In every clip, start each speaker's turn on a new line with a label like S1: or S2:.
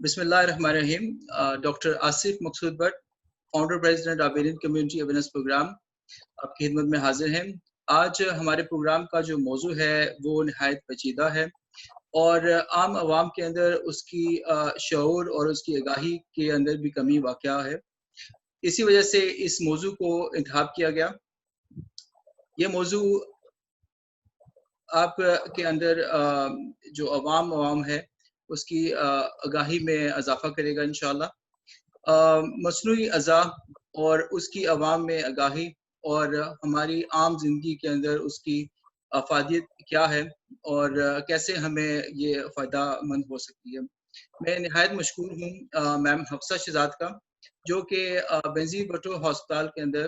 S1: बिस्मिल्लाहिर्रहमानिर्रहीम। Doctor Asif Maqsood Bhatt, founder president Averian community awareness programme, आपकी खिदमत में हाजिर हैं। आज हमारे प्रोग्राम का जो मौजू है वो नहायत पेचीदा है और आम आवाम के अंदर उसकी शऊर और उसकी आगाही के अंदर भी कमी वाक़या है। इसी वजह से इस मौजू को इंतखाब किया गया। ये मौजू आप के अंदर जो अवाम है उसकी आगाही में इजाफा करेगा इंशाअल्लाह। मसनूई अज़ा और उसकी अवाम में आगाही और हमारी आम जिंदगी के अंदर उसकी अफादियत क्या है और कैसे हमें ये फ़ायदामंद हो सकती है। मैं निहायत मशकूर हूँ मैम हफ्सा शहजाद का, जो कि बेनज़ीर भुट्टो हॉस्पिटल के अंदर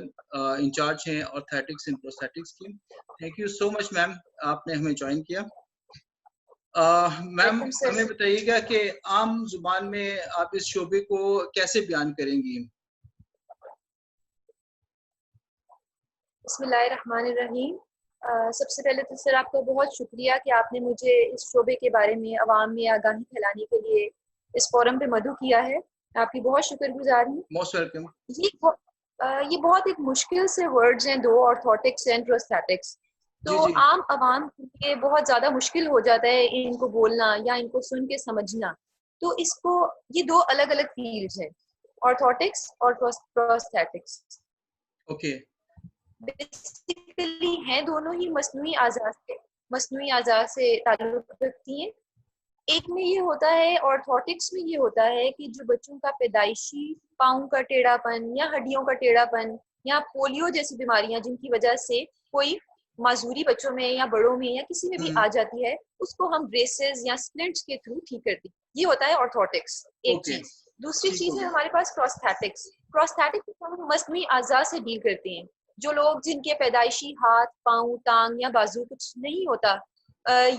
S1: इंचार्ज हैं ऑर्थोटिक्स एंड प्रोस्थेटिक्स की। Thank you so much ma'am, आपने हमें ज्वाइन किया। मैम हमें बताइएगा कि आम जुबान में आप इस शोबे को कैसे बयान करेंगी?
S2: बिस्मिल्लाहिर्रहमानिर्रहीम। सबसे पहले तो सर आपका बहुत शुक्रिया कि आपने मुझे इस शोबे के बारे में अवाम में आगाही फैलाने के लिए इस फोरम पे मदऊ किया है। आपकी बहुत शुक्रगुजार हूँ।
S1: Most welcome.
S2: ये बहुत एक मुश्किल से वर्ड्स हैं, दो, ऑर्थोटिक्स एंड प्रोस्थेटिक्स। तो आम आवाम के लिए बहुत ज्यादा मुश्किल हो जाता है इनको बोलना या इनको सुन के समझना। तो इसको ये दो अलग अलग फील्ड्स हैं, ऑर्थोटिक्स और प्रोस्थेटिक्स।
S1: ओके।
S2: बेसिकली हैं दोनों ही मस्नूई आज़ाद से ताल्लुक रखती हैं। एक में ये होता है, ऑर्थोटिक्स में ये होता है कि जो बच्चों का पैदाइशी पाँव का टेढ़ापन या हड्डियों का टेढ़ापन या पोलियो जैसी बीमारियां जिनकी वजह से कोई माजूरी बच्चों में या बड़ों में या किसी में भी आ जाती है, उसको हम ब्रेसेस या स्प्लिंट्स के थ्रू ठीक करते हैं। ये होता है ऑर्थोटिक्स, एक चीज। दूसरी चीज है हमारे पास प्रोस्थेटिक्स। प्रोस्थेटिक्स हम मस्नूई आज़ा से डील करते हैं। जो लोग जिनके पैदाइशी हाथ, पाँव, टांग या बाजू कुछ नहीं होता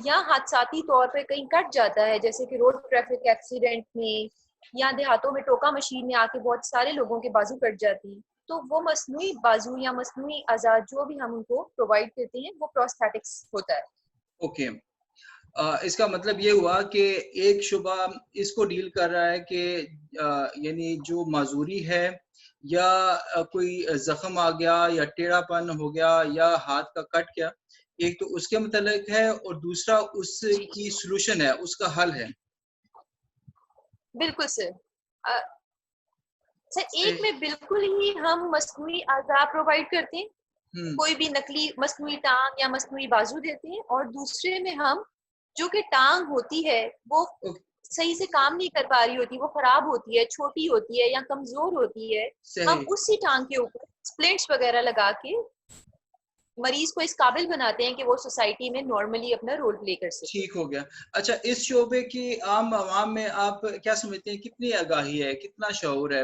S2: या हादसाती तौर पे कहीं कट जाता है, जैसे कि रोड ट्रैफिक एक्सीडेंट में या देहातों में टोका मशीन में आके बहुत सारे लोगों के बाजू कट जाती है, तो वो मस्नूई बाजू या मस्नूई आज़ा जो भी हम उनको प्रोवाइड करते हैं वो प्रोस्थेटिक्स होता है।
S1: ओके। इसका मतलब ये हुआ कि एक शुबा इसको डील कर रहा है कि यानी जो माजूरी है या कोई जख्म आ गया या टेढ़ापन हो गया या हाथ का कट गया, एक तो उसके मतलब है और दूसरा उसकी सलूशन है, उसका हल है।
S2: बिल्कुल सर। एक में बिल्कुल ही हम मस्नूई आज़ा प्रोवाइड करते हैं, कोई भी नकली मस्नूई टांग या मस्नूई बाजू देते हैं, और दूसरे में हम जो कि टांग होती है वो सही से काम नहीं कर पा रही होती, वो खराब होती है, छोटी होती है या कमजोर होती है, हम उसी टांग के ऊपर स्प्लिंट्स वगैरह लगा के मरीज को इस काबिल बनाते हैं कि वो सोसाइटी में नॉर्मली अपना रोल प्ले कर सके।
S1: ठीक हो गया। अच्छा, इस शोबे की आम आवाम में आप क्या समझते हैं, कितनी आगाही है, कितना शऊर है?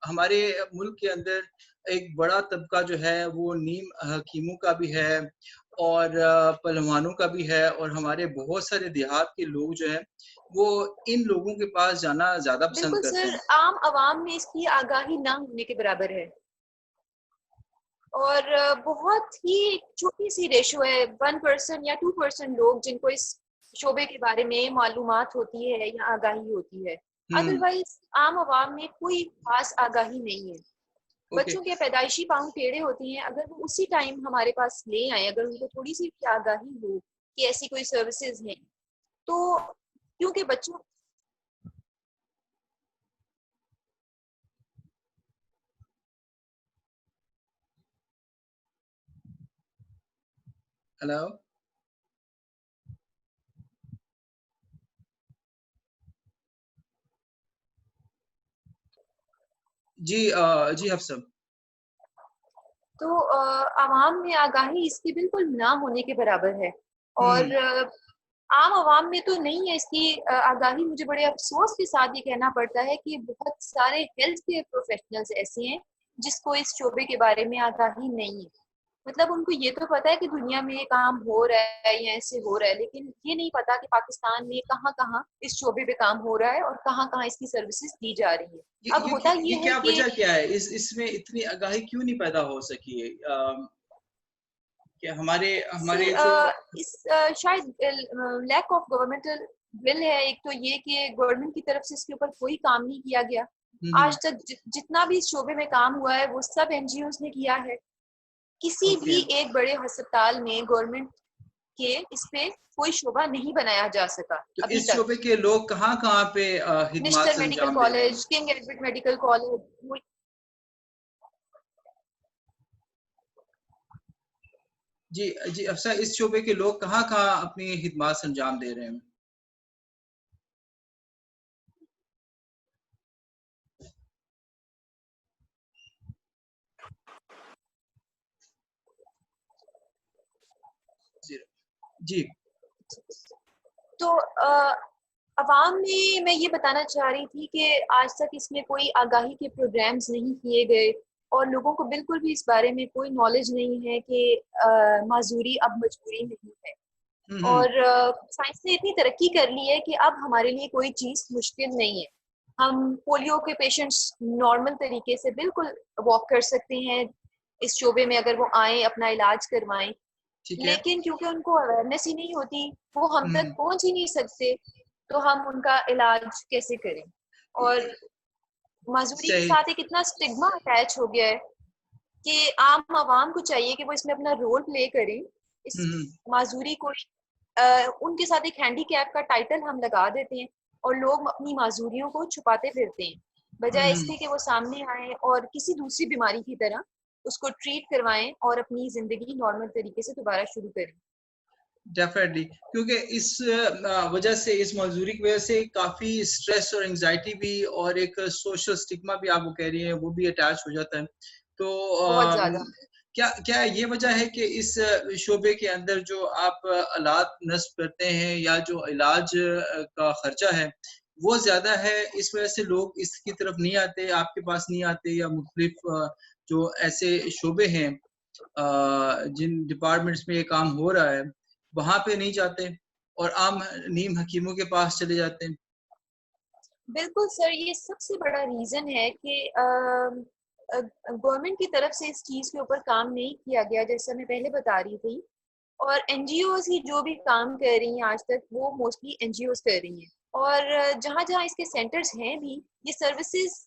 S1: हमारे मुल्क के अंदर एक बड़ा तबका जो है वो नीम हकीमों का भी है और पहलवानों का भी है, और हमारे बहुत सारे देहात के लोग जो हैं वो इन लोगों के पास जाना ज्यादा पसंद करते हैं।
S2: बिल्कुल सर, आम आवाम में इसकी आगाही ना होने के बराबर है और बहुत ही छोटी सी रेशो है, 1% या 2% लोग जिनको इस शोबे के बारे में मालूमात होती है या आगाही होती है। अदरवाइज आम आवाम में कोई खास आगाही नहीं है। बच्चों के पैदाइशी पाँव टेढ़े होते हैं, अगर वो उसी टाइम हमारे पास ले आए, अगर उनको थोड़ी सी भी आगाही हो कि ऐसी कोई सर्विसेज हैं, तो क्योंकि बच्चों
S1: हेलो जी, जी हफ्सा।
S2: तो आवाम में आगाही इसकी बिल्कुल ना होने के बराबर है और आम आवाम में तो नहीं है इसकी आगाही। मुझे बड़े अफसोस के साथ ये कहना पड़ता है कि बहुत सारे हेल्थ केयर प्रोफेशनल्स ऐसे हैं जिसको इस शोबे के बारे में आगाही नहीं है। मतलब उनको ये तो पता है कि दुनिया में ये काम हो रहा है या ऐसे हो रहा है, लेकिन ये नहीं पता कि पाकिस्तान में कहाँ कहाँ इस शोबे पे काम हो रहा है और कहाँ कहाँ इसकी सर्विसेज दी जा रही है। अब होता ये है
S1: क्या
S2: कि
S1: वजह क्या है, इसमें इतनी आगाही क्यों नहीं पैदा हो सकी है? कि हमारे जो
S2: शायद लैक ऑफ गवर्नमेंटल बिल है, एक तो ये कि गवर्नमेंट की तरफ से इसके ऊपर कोई काम नहीं किया गया।
S1: हम्म।
S2: आज तक जितना भी इस शोबे में काम हुआ है वो सब एनजीओज ने किया है। किसी
S1: ओके।
S2: भी एक बड़े अस्पताल में गवर्नमेंट के इस पे कोई शोबा नहीं बनाया जा सका
S1: तो
S2: अभी
S1: इस
S2: तक।
S1: शोबे के लोग कहाँ कहाँ पे खिदमत
S2: मिस्टर मेडिकल
S1: अंजाम दे रहे हैं?
S2: College, King Edward Medical College.
S1: जी जी अफसर, इस शोबे के लोग कहाँ कहाँ अपनी खिदमत अंजाम दे रहे हैं? जी जी।
S2: तो अवाम में मैं ये बताना चाह रही थी कि आज तक इसमें कोई आगाही के प्रोग्राम्स नहीं किए गए और लोगों को बिल्कुल भी इस बारे में कोई नॉलेज नहीं है कि माजूरी अब मजबूरी नहीं है।
S1: हम्म।
S2: और साइंस ने इतनी तरक्की कर ली है कि अब हमारे लिए कोई चीज मुश्किल नहीं है। हम पोलियो के पेशेंट्स नॉर्मल तरीके से बिल्कुल वॉक कर सकते हैं इस शोबे में, अगर वो आए अपना इलाज करवाएं।
S1: ठीक है।
S2: लेकिन क्योंकि उनको अवेयरनेस ही नहीं होती, वो हम तक
S1: हम्म।
S2: पहुंच ही नहीं सकते, तो हम उनका इलाज कैसे करें। और माजूरी के
S1: सही।
S2: साथ एक इतना स्टिग्मा अटैच हो गया है कि आम आवाम को चाहिए कि वो इसमें अपना रोल प्ले करें। इस
S1: हम्म।
S2: माजूरी को उनके साथ एक हैंडीकैप का टाइटल हम लगा देते हैं और लोग अपनी माजूरियों को छुपाते फिरते हैं, बजाय
S1: हम्म।
S2: इसके कि वो सामने आए और किसी दूसरी बीमारी की तरह उसको ट्रीट करवाएं और अपनी जिंदगी नॉर्मल तरीके से दोबारा शुरू करें।
S1: डेफिनेटली, क्योंकि इस वजह से, इस मजदूरी की वजह से काफी स्ट्रेस और एंजाइटी भी और एक सोशल स्टिग्मा भी आप वो कह रही हैं वो भी अटैच हो जाता है। तो
S2: बहुत ज्यादा।
S1: क्या क्या ये वजह है कि इस शोबे के अंदर जो आप आलात नस्ब करते हैं या जो इलाज का खर्चा है वो ज्यादा है, इस वजह से लोग इसकी तरफ नहीं आते, आपके पास नहीं आते, या मुख्तलिफ जो ऐसे शोबे हैं जिन डिपार्टमेंट्स में ये काम हो रहा है वहां पे नहीं जाते और आम नीम हकीमों के पास चले जाते हैं?
S2: बिल्कुल सर, ये सबसे बड़ा रीजन है कि गवर्नमेंट की तरफ से इस चीज के ऊपर काम नहीं किया गया, जैसा मैं पहले बता रही थी। और एनजीओज ही जो भी काम कर रही हैं आज तक, वो मोस्टली एनजीओज कर रही हैं। और जहाँ जहाँ इसके सेंटर्स हैं भी, ये सर्विसेज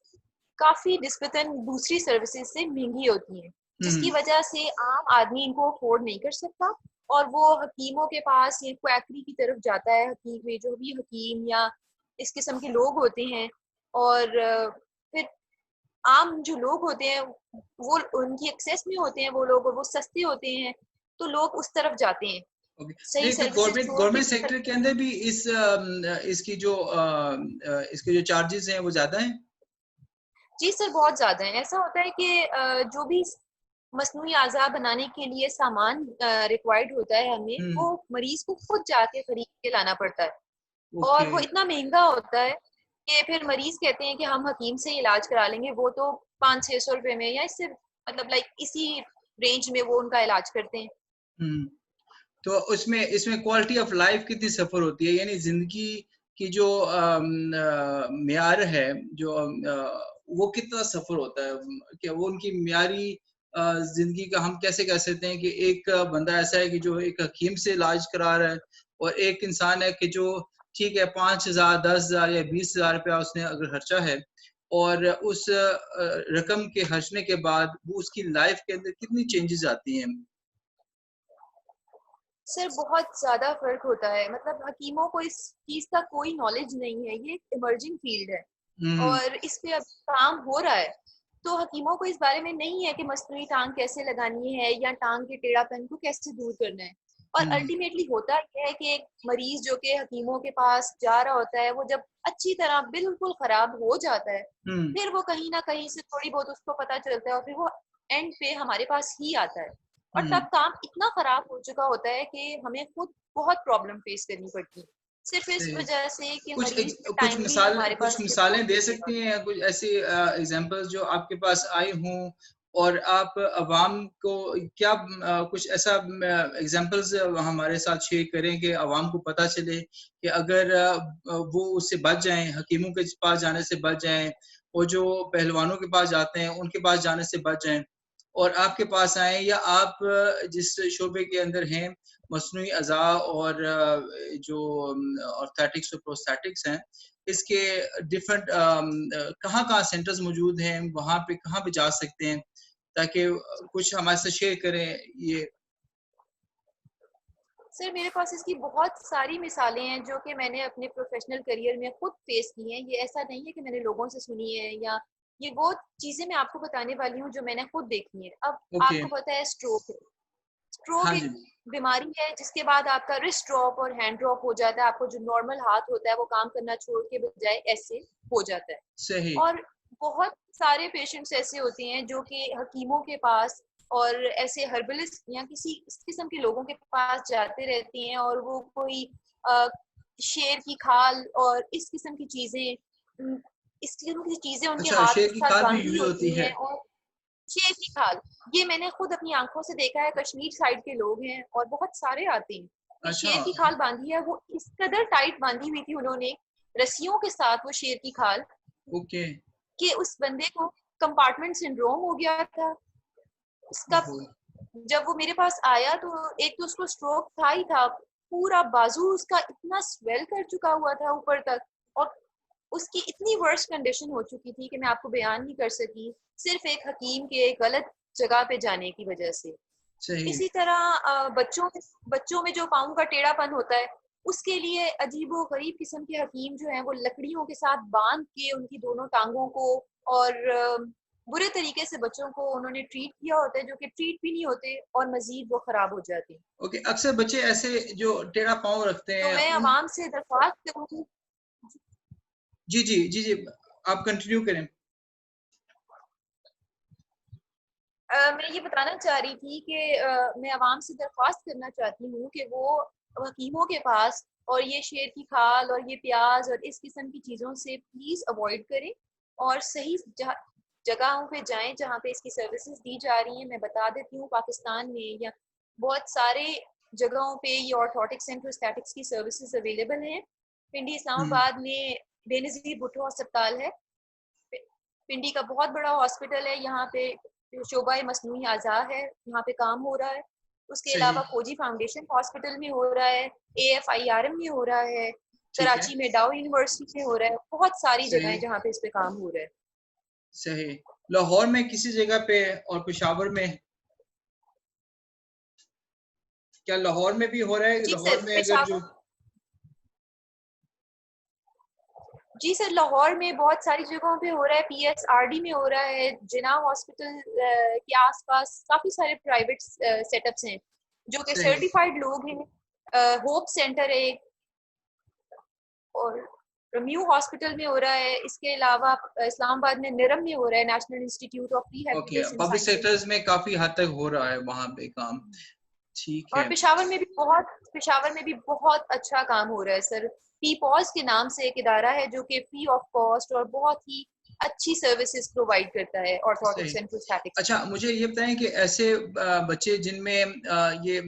S2: काफी निस्बतन दूसरी सर्विसेज से महंगी होती हैं, जिसकी
S1: हम्म।
S2: वजह से आम आदमी इनको अफोर्ड नहीं कर सकता और वो हकीमों के पास या क्वैकरी की तरफ जाता है। हकीम में जो भी हकीम या इस किस्म के लोग होते हैं, और फिर आम जो लोग होते हैं वो उनकी एक्सेस में होते हैं, वो लोग, और वो सस्ते होते हैं, तो लोग उस तरफ जाते हैं
S1: ओके।
S2: सही
S1: नहीं, तो
S2: सर्विसेज
S1: गवर्नमेंट
S2: छोड़ के।
S1: गवर्नमेंट सेक्टर के अंदर भी इसके जो चार्जेस हैं वो ज्यादा हैं?
S2: जी सर, बहुत ज्यादा है। ऐसा होता है कि जो भी मसनूई आज़ा बनाने के लिए सामान रिक्वायर्ड होता है हमें,
S1: हम्म।
S2: वो मरीज को खुद जाके खरीद के लाना पड़ता है।
S1: ओके।
S2: और वो इतना महंगा होता है कि फिर मरीज कहते हैं कि हम हकीम से इलाज करा लेंगे, वो तो 500-600 रुपए में या इससे मतलब लाइक इसी रेंज में वो उनका इलाज करते हैं।
S1: हम्म। तो उसमें इसमें क्वालिटी ऑफ लाइफ कितनी सफर होती है, यानी जिंदगी की जो म्यार है, जो वो कितना सफर होता है, क्या वो उनकी म्यारी जिंदगी का हम कैसे कह सकते हैं कि एक बंदा ऐसा है कि जो एक हकीम से इलाज करा रहा है और एक इंसान है कि जो ठीक है 5,000 10,000 या 20,000 रुपया उसने अगर खर्चा है और उस रकम के खर्चने के बाद वो उसकी लाइफ के अंदर कितनी चेंजेस आती हैं?
S2: सर बहुत ज्यादा फर्क होता है। मतलब हकीमों को इस चीज का कोई नॉलेज नहीं है, ये एक इमर्जिंग फील्ड है
S1: हम्म।
S2: और इस पे अब काम हो रहा है। तो हकीमों को इस बारे में नहीं है कि मसनूई टांग कैसे लगानी है या टांग के टेढ़ापन को कैसे दूर करना है। और
S1: हम्म।
S2: अल्टीमेटली होता यह है कि एक मरीज जो कि हकीमों के पास जा रहा होता है, वो जब अच्छी तरह बिल्कुल खराब हो जाता है,
S1: हम्म।
S2: फिर वो कहीं ना कहीं से थोड़ी बहुत उसको पता चलता है और फिर वो एंड पे हमारे पास ही आता है। और
S1: हम्म।
S2: तब काम इतना खराब हो चुका होता है कि हमें खुद बहुत प्रॉब्लम फेस करनी पड़ती है, सिर्फ इस
S1: सही।
S2: वजह से कि
S1: कुछ
S2: मरीज टाइमली हमारे
S1: कुछ
S2: पास
S1: मिसालें
S2: रिपोर्ट
S1: दे
S2: नहीं दे
S1: सकती
S2: पाता।
S1: हैं, या कुछ ऐसी एग्जांपल्स जो आपके पास आई हों और आप अवाम को क्या कुछ ऐसा एग्जांपल्स हमारे साथ शेयर करें कि अवाम को पता चले कि अगर वो उससे बच जाएं, हकीमों के पास जाने से बच जाएं और जो पहलवानों के पास जाते हैं उनके पास जाने से बच जाएं, और आपके पास आए, या आप जिस शोबे के अंदर हैं, मसनूई अज़ा और जो ऑर्थोटिक्स और प्रोस्थेटिक्स हैं, इसके डिफरेंट कहाँ-कहाँ सेंटर्स मौजूद हैं, वहाँ पे कहाँ पे जा सकते हैं, ताकि कुछ हमारे साथ शेयर करें ये।
S2: सर मेरे पास इसकी बहुत सारी मिसालें हैं जो कि मैंने अपने प्रोफेशनल करियर में खुद फेस की हैं। ये ऐसा नहीं है कि मैंने लोगों से सुनी है, या ये वो चीज़ें मैं आपको बताने वाली हूँ जो मैंने खुद देखी है। अब
S1: ओके।
S2: आपको पता है स्ट्रोक है, स्ट्रोक
S1: हाँ
S2: एक
S1: जी।
S2: बीमारी है जिसके बाद आपका रिस्ट ड्रॉप और हैंड ड्रॉप हो जाता है। आपको जो नॉर्मल हाथ होता है वो काम करना छोड़ के बजाय ऐसे हो जाता है।
S1: सही।
S2: और बहुत सारे पेशेंट्स ऐसे होते हैं जो कि हकीमों के पास और ऐसे हर्बलिस्ट या किसी इस किस्म के लोगों के पास जाते रहते हैं, और वो कोई अ, शेर की खाल और इस किस्म की चीजें इस किस्म की चीजें उनके
S1: अच्छा,
S2: हाथ
S1: शेर
S2: के
S1: की
S2: साथ
S1: खाल भी
S2: बांधी
S1: यूज होती
S2: होती
S1: है?
S2: हैं। और शेर की खाल, ये मैंने खुद अपनी आंखों से देखा है। कश्मीर साइड के लोग हैं और बहुत सारे आते हैं कि
S1: अच्छा।
S2: शेर की खाल बांधी है, वो इस कदर टाइट बांधी हुई थी उन्होंने रस्सियों के साथ वो शेर की खाल,
S1: ओके।
S2: कि उस बंदे को कंपार्टमेंट सिंड्रोम हो गया था उसका।
S1: ओहो।
S2: जब वो मेरे पास आया तो एक तो उसको स्ट्रोक था ही था, पूरा बाजू उसका इतना स्वेल कर चुका हुआ था ऊपर तक, और उसकी इतनी वर्स्ट कंडीशन हो चुकी थी कि मैं आपको बयान नहीं कर सकी, सिर्फ एक हकीम के गलत जगह पे जाने की वजह से।
S1: सही।
S2: इसी तरह बच्चों में जो पाँव का टेढ़ापन होता है, उसके लिए अजीबो गरीब किस्म के हकीम जो हैं वो लकड़ियों के साथ बांध के उनकी दोनों टांगों को और बुरे तरीके से बच्चों को उन्होंने ट्रीट किया होता है, जो कि ट्रीट भी नहीं होते और मजीद वो खराब हो जाते हैं।
S1: ओके, अक्सर बच्चे ऐसे जो टेढ़ा पाँव रखते
S2: तो
S1: हैं
S2: मैं
S1: उन।
S2: आवाम से दरख्वास्त करूंगी।
S1: जी, जी, जी, जी, आप कंटिन्यू करें।
S2: मैं ये बताना चाह रही थी कि मैं आवाम से दरख्वास्त करना चाहती हूँ कि वो हकीमों के पास और ये शेर की खाल और ये प्याज और इस किस्म की चीज़ों से प्लीज़ अवॉइड करें, और सही जगहों पे जाएं जहाँ पे इसकी सर्विसेज दी जा रही हैं। मैं बता देती हूँ, पाकिस्तान में या बहुत सारे जगहों पे ये ऑर्थोटिक्स एंड प्रोस्थेटिक्स की सर्विसेज अवेलेबल हैं। पिंडी
S1: हुँ।
S2: इस्लामाबाद में बेनज़ीर भुट्टो अस्पताल है, पिंडी का बहुत बड़ा हॉस्पिटल है। यहाँ पे शोबा मसनूई आज़ा है, यहाँ पे काम हो रहा है। उसके
S1: सही।
S2: अलावा खोजी फाउंडेशन हॉस्पिटल में हो रहा है, AFIRM में हो रहा है,
S1: ठीक है।
S2: कराची में डाउ यूनिवर्सिटी में हो रहा है। बहुत सारी जगह
S1: सही।
S2: है जहाँ पे इस पे काम हो रहा है।
S1: सही। लाहौर में किसी जगह पे और पेशावर में? क्या लाहौर में भी हो रहा है?
S2: जी
S1: लाहौर
S2: सर,
S1: में अगर जो।
S2: पेशावर, जी सर, लाहौर में बहुत सारी जगहों पे हो रहा है। PSRD में हो रहा है, जिना हॉस्पिटल के आसपास काफी सारे प्राइवेट सेटअप्स हैं जो कि
S1: सही।
S2: सर्टिफाइड लोग हैं। होप सेंटर है और रम्यू हॉस्पिटल में हो रहा है। इसके अलावा इस्लामाबाद में निरम में हो रहा है, national institute of
S1: okay,
S2: rehabilitation
S1: public
S2: sciences.
S1: Sectors में काफ़ी हद तक हो रहा है वहाँ पे काम। ठीक
S2: और
S1: है।
S2: पेशावर में भी बहुत अच्छा काम हो रहा है सर। पीपॉज के नाम से एक इदारा है जो कि फ्री ऑफ कॉस्ट और बहुत ही अच्छी सर्विसेज प्रोवाइड करता है
S1: सही।
S2: ऑर्थोटिक्स एंड प्रोस्थेटिक्स की।
S1: अच्छा, मुझे ये बताएं कि ऐसे बच्चे जिनमें ये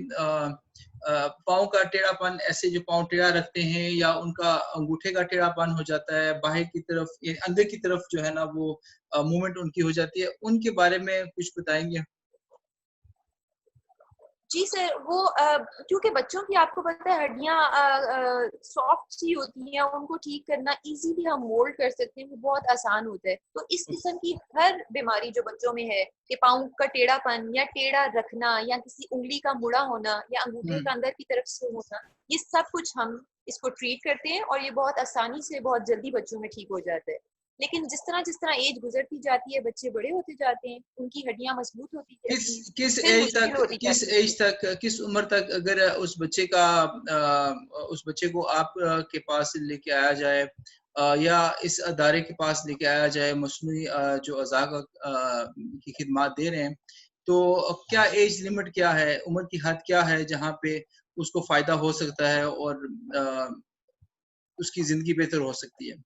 S1: पाँव का टेढ़ापन, ऐसे जो पाँव टेढ़ा रखते हैं या उनका अंगूठे का टेढ़ापन हो जाता है, बाहर की तरफ अंदर की तरफ जो है ना वो मूवमेंट उनकी हो जाती है, उनके बारे में कुछ बताएंगे?
S2: जी सर, वो क्योंकि बच्चों की आपको पता है हड्डियां सॉफ्ट सी होती हैं, उनको ठीक करना इजीली हम मोल्ड कर सकते हैं, वो बहुत आसान होता है। तो इस किस्म की हर बीमारी जो बच्चों में है, कि पाँव का टेढ़ापन या टेढ़ा रखना या किसी उंगली का मुड़ा होना या अंगूठे
S1: हम्म।
S2: का अंदर की तरफ से होना, ये सब कुछ हम इसको ट्रीट करते हैं और ये बहुत आसानी से बहुत जल्दी बच्चों में ठीक हो जाता है। लेकिन जिस तरह एज गुजरती जाती है, बच्चे बड़े होते जाते हैं, उनकी हड्डियां मजबूत होती
S1: किस
S2: जाती हैं,
S1: किस
S2: फिर
S1: एज
S2: मुश्किल
S1: तक
S2: होती
S1: किस
S2: जाती है।
S1: एज तक किस उम्र तक अगर उस बच्चे का उस बच्चे को आप के पास लेके आया जाए, या इस अदारे के पास लेके आया जाए, मसनूई जो अज़ा का की खिदमत दे रहे हैं, तो क्या एज लिमिट क्या है, उम्र की हद क्या है जहाँ पे उसको फ़ायदा हो सकता है और अ, उसकी ज़िंदगी बेहतर हो सकती है?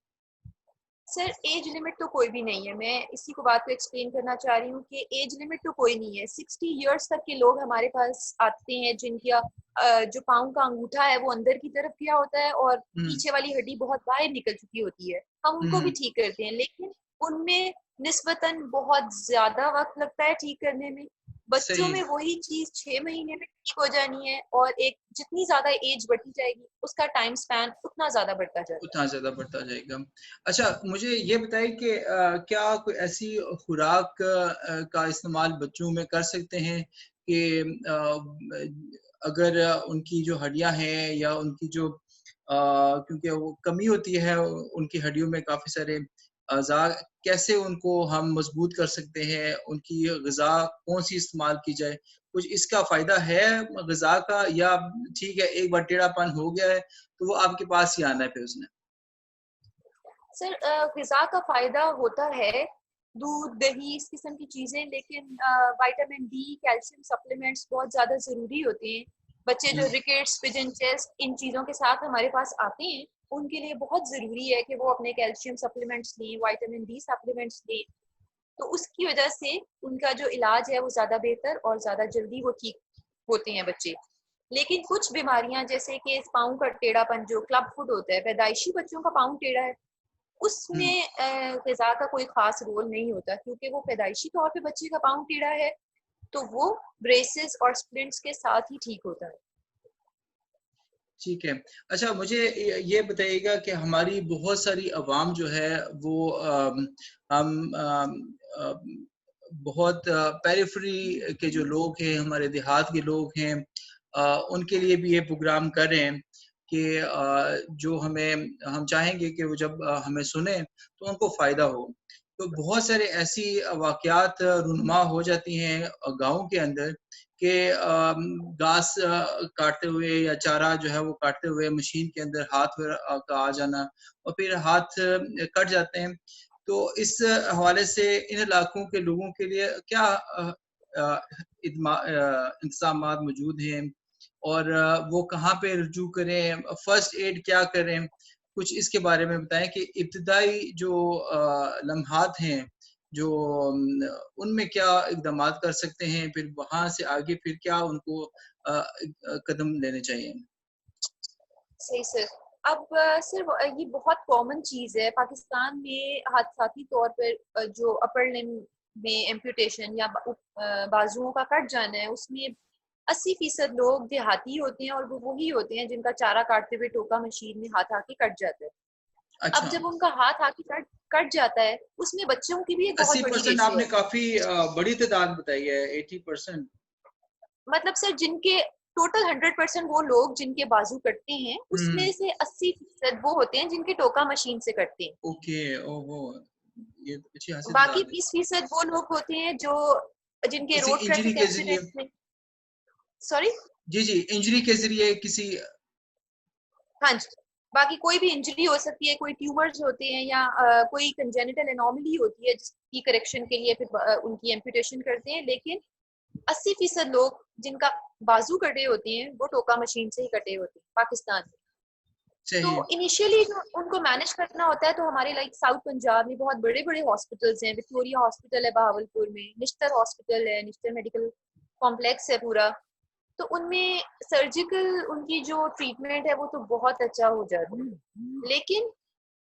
S2: सर एज लिमिट तो कोई भी नहीं है। मैं इसी को बात को एक्सप्लेन करना चाह रही हूँ कि एज लिमिट तो कोई नहीं है। 60 इयर्स तक के लोग हमारे पास आते हैं जिनका जो पाँव का अंगूठा है वो अंदर की तरफ गया होता है और
S1: हुँ,
S2: पीछे वाली हड्डी बहुत बाहर निकल चुकी होती है, हम उनको भी
S1: हुँ,
S2: ठीक करते हैं। लेकिन उनमें निस्बतन बहुत ज्यादा वक्त लगता है ठीक करने में। बच्चों
S1: सही।
S2: में वही चीज 6 महीने में ठीक हो जानी है, और एक जितनी ज्यादा एज बढ़ती जाएगी उसका टाइम स्पैन उतना ज्यादा बढ़ता जाता है।
S1: उतना ज्यादा बढ़ता जाएगा। अच्छा, मुझे ये बताइए कि क्या कोई ऐसी खुराक का इस्तेमाल बच्चों में कर सकते हैं कि अगर उनकी जो हड्डियां हैं या उनकी जो क्योंकि वो कमी होती है उनकी हड्डियों में काफी सारे अज़ा, कैसे उनको हम मजबूत कर सकते हैं, उनकी ग़िज़ा कौन सी इस्तेमाल की जाए, कुछ इसका फायदा है ग़िज़ा का, या ठीक है एक बार टेढ़ापन हो गया है तो वो आपके पास ही आना है फिर उसने?
S2: सर ग़िज़ा का फ़ायदा होता है, दूध, दही इस किस्म की चीज़ें, लेकिन विटामिन डी, कैल्शियम सप्लीमेंट्स बहुत ज़्यादा ज़रूरी होते हैं। बच्चे जो
S1: हुँ,
S2: रिकेट्स, पिजन चेस्ट इन चीज़ों के साथ हमारे पास आते हैं, उनके लिए बहुत ज़रूरी है कि वो अपने कैल्शियम सप्लीमेंट्स लें, विटामिन डी सप्लीमेंट्स लें। तो उसकी वजह से उनका जो इलाज है वो ज़्यादा बेहतर और ज़्यादा जल्दी वो ठीक होते हैं बच्चे। लेकिन कुछ बीमारियां जैसे कि पाँव का टेढ़ापन जो क्लब फुट होता है, पैदाइशी बच्चों का पाँव टेढ़ा है,
S1: हुँ।
S2: उसमें ग़िज़ा का कोई ख़ास रोल नहीं होता, क्योंकि वो पैदाइशी तौर पे बच्चे का पाँव टेढ़ा है, तो वो ब्रेसेस और स्प्लिंट्स के साथ ही ठीक होता है।
S1: ठीक है। अच्छा, मुझे ये बताइएगा कि हमारी बहुत सारी अवाम जो है वो हम बहुत पेरिफेरी के जो लोग हैं, हमारे देहात के लोग हैं, उनके लिए भी ये प्रोग्राम कर रहे हैं कि जो हम चाहेंगे कि वो जब हमें सुने तो उनको फ़ायदा हो। तो बहुत सारे ऐसी वाक़यात रूनुमा हो जाती हैं गाँव के अंदर कि घास काटते हुए या चारा जो है वो काटते हुए मशीन के अंदर हाथ का आ जाना और फिर हाथ कट जाते हैं। तो इस हवाले से इन इलाकों के लोगों के लिए क्या इंतज़ामात मौजूद हैं और वो कहाँ पे रुजू करें, फर्स्ट एड क्या करें? कुछ इसके बारे में बताएँ कि इब्तिदाई जो लम्हात हैं, जो उनमें क्या इक़दामात कर सकते हैं, फिर वहाँ से आगे फिर क्या उनको कदम लेने चाहिए?
S2: सही सर। अब सर ये बहुत कॉमन चीज़ है पाकिस्तान में, हादसाती तौर पर जो अपर लिम्ब में एम्पुटेशन या बाजुओं का कट जाना है, उसमें 80% लोग देहाती होते हैं, और वो वही होते हैं जिनका चारा काटते हुए टोका मशीन में हाथ आके कट जाता है। अब
S1: अच्छा,
S2: जब उनका हाथ आके कट कट जाता है, उसमें बच्चों की भी एक बहुत बड़ी
S1: 80%
S2: रेशो
S1: आपने
S2: है।
S1: काफ़ी बड़ी तादाद बताई है, 80%।
S2: मतलब सर जिनके टोटल 100% वो लोग जिनके बाजू कटते हैं,
S1: हुँ,
S2: उसमें से 80% वो होते हैं जिनके टोका मशीन से कटते हैं।
S1: ओके, ओहो! ये तो अच्छी खासी
S2: बाकी
S1: तादाद है।
S2: 20% वो लोग होते हैं जो जिनके
S1: किसी
S2: रोड
S1: इंजरी
S2: ट्रैफिक
S1: के ज़रिए।
S2: एक्सीडेंट में, सॉरी,
S1: जी, जी, इंजरी के ज़रिए किसी।
S2: हाँ जी, बाकी कोई भी इंजरी हो सकती है, कोई ट्यूमर्स होते हैं, या कोई कंजेनिटल एनोमली होती है जिसकी करेक्शन के लिए फिर उनकी एम्पुटेशन करते हैं। लेकिन 80% लोग जिनका बाजू कटे होते हैं वो टोका मशीन से ही कटे होते हैं पाकिस्तान में। तो
S1: सही।
S2: इनिशियली जो उनको मैनेज करना होता है, तो हमारे लाइक साउथ पंजाब में बहुत बड़े बड़े हॉस्पिटल्स हैं, विक्टोरिया हॉस्पिटल है बहावलपुर में, निश्तर हॉस्पिटल है, निश्तर मेडिकल कॉम्प्लेक्स है पूरा। तो उनमें सर्जिकल उनकी जो ट्रीटमेंट है वो तो बहुत अच्छा हो जाता है, लेकिन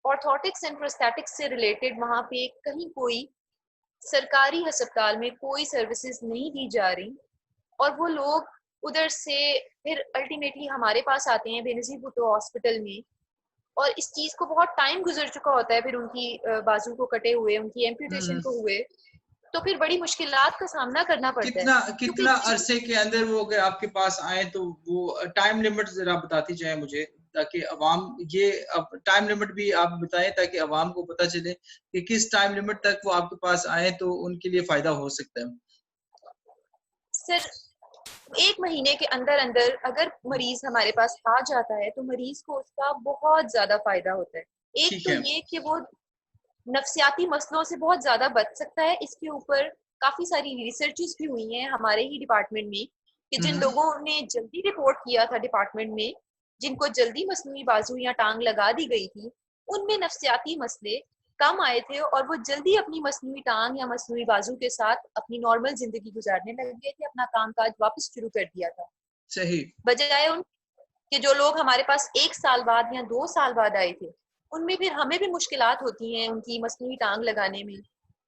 S2: ऑर्थोटिक्स एंड प्रोस्थेटिक्स से रिलेटेड वहाँ पे कहीं कोई सरकारी अस्पताल में कोई सर्विसेज नहीं दी जा रही, और वो लोग उधर से फिर अल्टीमेटली हमारे पास आते हैं बेनजीर भुट्टो हॉस्पिटल में, और इस चीज को बहुत टाइम गुजर चुका होता है, फिर उनकी बाजू को कटे हुए, उनकी एम्पुटेशन
S1: हुँ।
S2: को हुए, तो फिर बड़ी मुश्किलात का सामना करना पड़ता है,
S1: कितना
S2: क्योंकि
S1: कितना
S2: जिन
S1: अरसे के अंदर वो अगर आपके पास आए तो वो टाइम लिमिट ज़रा बताती जाएँ मुझे, ताकि अवाम ये अब टाइम लिमिट भी आप बताएँ ताकि अवाम को पता चले कि किस टाइम लिमिट तक वो आपके पास आएँ तो उनके लिए फ़ायदा हो सकता है।
S2: सर 1 महीने के अंदर अंदर अगर मरीज हमारे पास आ जाता है, तो मरीज को उसका बहुत ज्यादा फायदा होता है। एक
S1: ठीक
S2: तो
S1: है।
S2: ये कि वो नफ्सियाती मसलों से बहुत ज्यादा बच सकता है। इसके ऊपर काफी सारी रिसर्चेस भी हुई हैं हमारे ही डिपार्टमेंट में, कि
S1: हुँ,
S2: जिन
S1: हुँ।
S2: लोगों ने जल्दी रिपोर्ट किया था डिपार्टमेंट में, जिनको जल्दी मसनूई बाजू या टांग लगा दी गई थी, उनमें नफ्सियाती मसले कम आए थे, और वो जल्दी अपनी मसनूई टांग या मसनूई बाजू के साथ अपनी नॉर्मल जिंदगी गुजारने लग गए थे, अपना कामकाज वापस शुरू कर दिया था।
S1: सही।
S2: बजाय उन कि जो लोग हमारे पास 1 साल बाद या 2 साल बाद आए थे, उनमें फिर हमें भी मुश्किलात होती हैं उनकी मसनूई टांग लगाने में।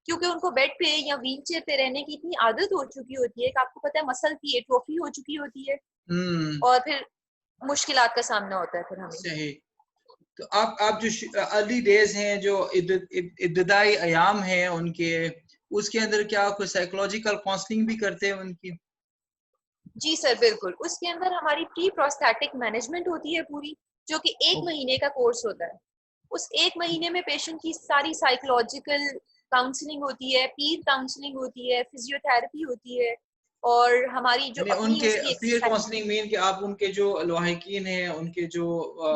S2: क्योंकि उनको बेड पे या व्हील चेयर पे रहने की इतनी आदत हो चुकी होती है कि आपको पता है मसल की एट्रोफी हो चुकी होती है, और फिर मुश्किलात का सामना होता है फिर हमें।
S1: सही। तो आप जो अर्ली डेज हैं, जो इब्तदाई अयाम हैं उनके, उसके अंदर क्या कोई साइकोलॉजिकल काउंसलिंग भी करते हैं उनकी?
S2: जी सर, बिल्कुल। उसके अंदर हमारी प्री प्रोस्थेटिक मैनेजमेंट होती है पूरी, जो कि 1 महीने का कोर्स होता है। उस 1 महीने में पेशेंट की सारी साइकोलॉजिकल काउंसलिंग होती है, पीर काउंसलिंग होती है, फिजियोथेरेपी होती है, और हमारी जो
S1: यानी
S2: अपनी
S1: उनके
S2: उसकी
S1: पीयर
S2: एक्सरसाइज।
S1: काउंसलिंग मीन कि आप उनके जो लवाहिकीन हैं, उनके जो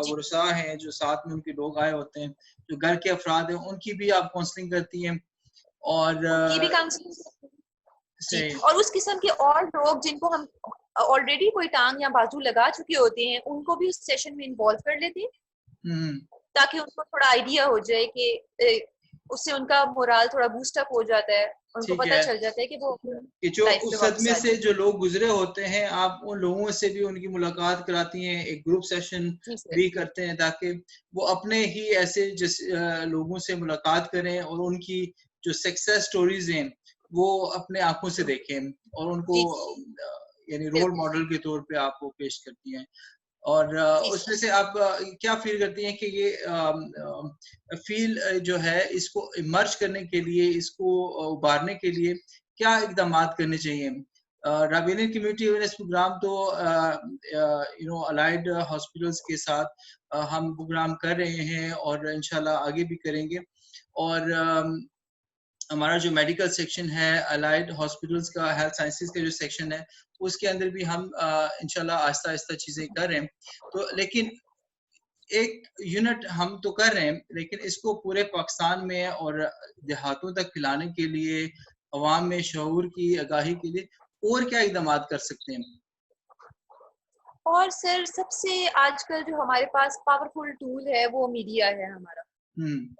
S2: जी,
S1: वरसा हैं, जो साथ में उनके लोग आए होते हैं, जो घर के अफराद हैं, उनकी भी आप काउंसलिंग करती हैं? और
S2: उनकी भी काउंसलिंग। जी,
S1: से
S2: और उस किस्म के और लोग जिनको हम ऑलरेडी कोई टांग या बाजू लगा चुके होते हैं, उनको भी उस सेशन में इन्वॉल्व कर लेते हैं, ताकि उनको थोड़ा आइडिया हो जाए कि उससे उनका मोराल थोड़ा बूस्ट अप हो जाता है, उनको
S1: ठीक
S2: पता
S1: है
S2: चल जाता है कि वो
S1: कि जो
S2: लाइफ पे
S1: उस
S2: वापस
S1: सदमे
S2: आ
S1: से
S2: जाए।
S1: जो लोग गुजरे होते हैं, आप उन लोगों से भी उनकी मुलाकात कराती हैं, एक ग्रुप सेशन
S2: जी सर।
S1: भी करते हैं, ताकि वो अपने ही ऐसे जिस लोगों से मुलाकात करें और उनकी जो सक्सेस स्टोरीज हैं वो अपने आंखों से देखें, और उनको
S2: जी
S1: यानी रोल
S2: बिल्कुल।
S1: मॉडल के तौर पे आप वो पेश करती हैं। और
S2: जी
S1: उसमें
S2: सर।
S1: से आप क्या फील करती हैं कि ये फील जो है, इसको इमर्ज करने के लिए, इसको उभारने के लिए क्या इकदाम करने चाहिए? राबेलियन कम्युनिटी अवेयरनेस प्रोग्राम तो अलाइड हॉस्पिटल्स के साथ हम प्रोग्राम कर रहे हैं और इंशाल्लाह आगे भी करेंगे। और हमारा जो मेडिकल सेक्शन है अलाइड हॉस्पिटल्स का, हेल्थ साइंसेज का जो सेक्शन है, उसके अंदर भी हम इंशाल्लाह आहिस्ता आहिस्ता चीजें कर रहे हैं। तो लेकिन एक यूनिट हम तो कर रहे हैं, लेकिन इसको पूरे पाकिस्तान में और देहातों तक फैलाने के लिए, अवाम में शऊर की आगाही के लिए और क्या इकदाम कर सकते हैं?
S2: और सर, सबसे आजकल जो हमारे पास पावरफुल टूल है वो मीडिया है हमारा।
S1: हम्म।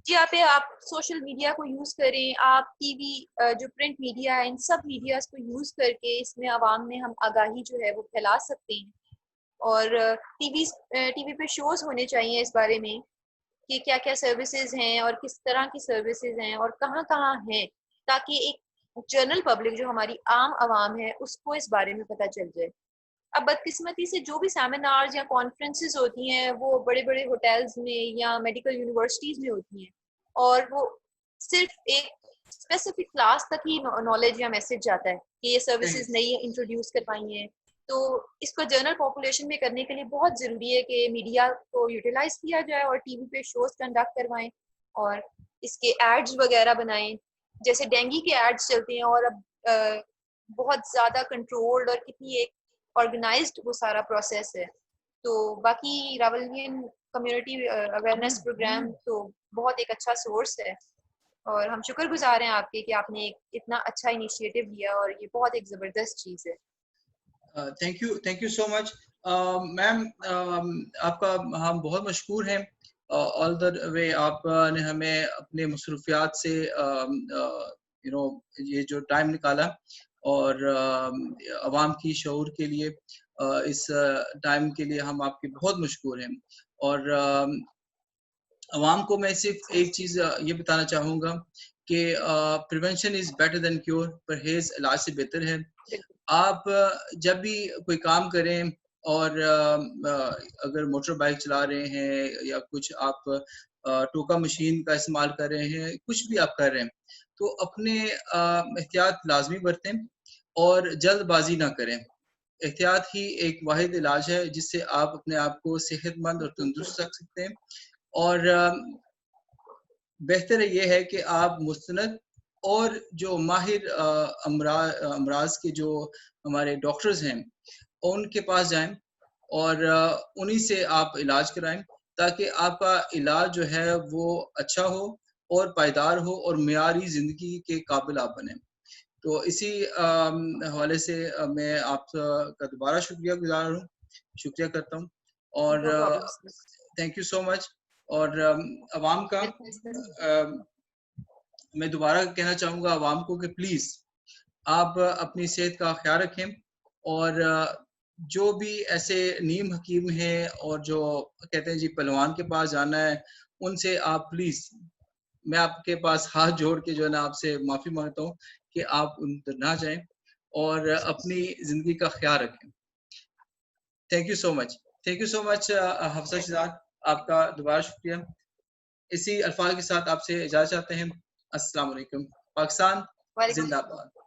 S2: जी, यहाँ पे आप सोशल मीडिया को यूज करें, आप टीवी, जो प्रिंट मीडिया है, इन सब मीडियाज को यूज करके इसमें आवाम में हम आगाही जो है वो फैला सकते हैं। और टीवी पे शोज होने चाहिए इस बारे में कि क्या क्या सर्विसेज हैं और किस तरह की सर्विसेज हैं और कहाँ कहाँ हैं, ताकि एक जनरल पब्लिक जो हमारी आम आवाम है उसको इस बारे में पता चल जाए। अब बदकिस्मती से जो भी सेमिनार्स या कॉन्फ्रेंसेस होती हैं वो बड़े बड़े होटल्स में या मेडिकल यूनिवर्सिटीज में होती हैं, और वो सिर्फ एक स्पेसिफिक क्लास तक ही नॉलेज या मैसेज जाता है कि ये
S1: सही।
S2: सर्विसेज नई इंट्रोड्यूस करवाई हैं। तो इसको जनरल पॉपुलेशन में करने के लिए बहुत ज़रूरी है कि मीडिया को यूटिलाइज किया जाए और टीवी पे शोज कंडक्ट करवाएं और इसके एड्स वगैरह बनाएं। जैसे डेंगू के एड्स चलते हैं, और अब बहुत ज़्यादा कंट्रोल्ड और कितनी एक ऑर्गेनाइज्ड वो सारा प्रोसेस है। तो बाकी रावलियन कम्युनिटी अवेयरनेस प्रोग्राम तो बहुत एक अच्छा सोर्स है, और हम शुक्रगुजार हैं आपके कि आपने एक इतना अच्छा इनिशिएटिव लिया, और ये बहुत एक ज़बरदस्त चीज़ है।
S1: Thank you so much ma'am. आपका हम बहुत मशहूर हैं। ऑल द वे आपने हमें अपने मसरूफियात से ये जो टाइम निकाला, और आवाम की शऊर के लिए इस टाइम के लिए हम आपके बहुत मशहूर हैं। और आवाम को मैं सिर्फ
S2: जी
S1: एक चीज़ ये बताना चाहूँगा कि prevention is better than cure, परहेज़ इलाज से बेहतर है।
S2: बिल्कुल।
S1: आप जब भी कोई काम करें, और अगर मोटर बाइक चला रहे हैं या कुछ आप टोका मशीन का इस्तेमाल कर रहे हैं, कुछ भी आप कर रहे हैं, तो अपने एहतियात लाजमी बरतें और जल्दबाजी ना करें। एहतियात ही एक वाहिद इलाज है जिससे आप अपने आप को सेहतमंद और
S2: बिल्कुल।
S1: तंदुरुस्त रख सकते हैं। और बेहतर ये है कि आप मुस्तनद और जो माहिर अमराज के जो हमारे डॉक्टर्स हैं उनके पास जाएं, और उन्हीं से आप इलाज कराएं, ताकि आपका इलाज जो है वो अच्छा हो और पायदार हो और मियारी ज़िंदगी के काबिल आप बने। तो इसी हवाले से मैं आपका दोबारा शुक्रिया करता हूँ। और
S2: no problem sir.
S1: Thank you so much. और अवाम का
S2: बिल्कुल सर।
S1: मैं दोबारा कहना चाहूँगा आवाम को कि प्लीज़ आप अपनी सेहत का ख्याल रखें, और जो भी ऐसे नीम हकीम हैं और जो कहते हैं जी पहलवान के पास जाना है, उनसे आप प्लीज़ मैं आपके पास हाथ जोड़ के जो है ना आपसे माफ़ी मांगता हूँ कि आप उन पर ना जाएं और अपनी ज़िंदगी का ख्याल रखें। Thank you so much. Thank you so much Hafsa Shahzad, आपका दोबारा शुक्रिया। इसी अल्फाज के साथ आपसे इजाज़त चाहते हैं। अस्सलाम वालेकुम। पाकिस्तान
S2: वालेकुम
S1: जिंदाबाद।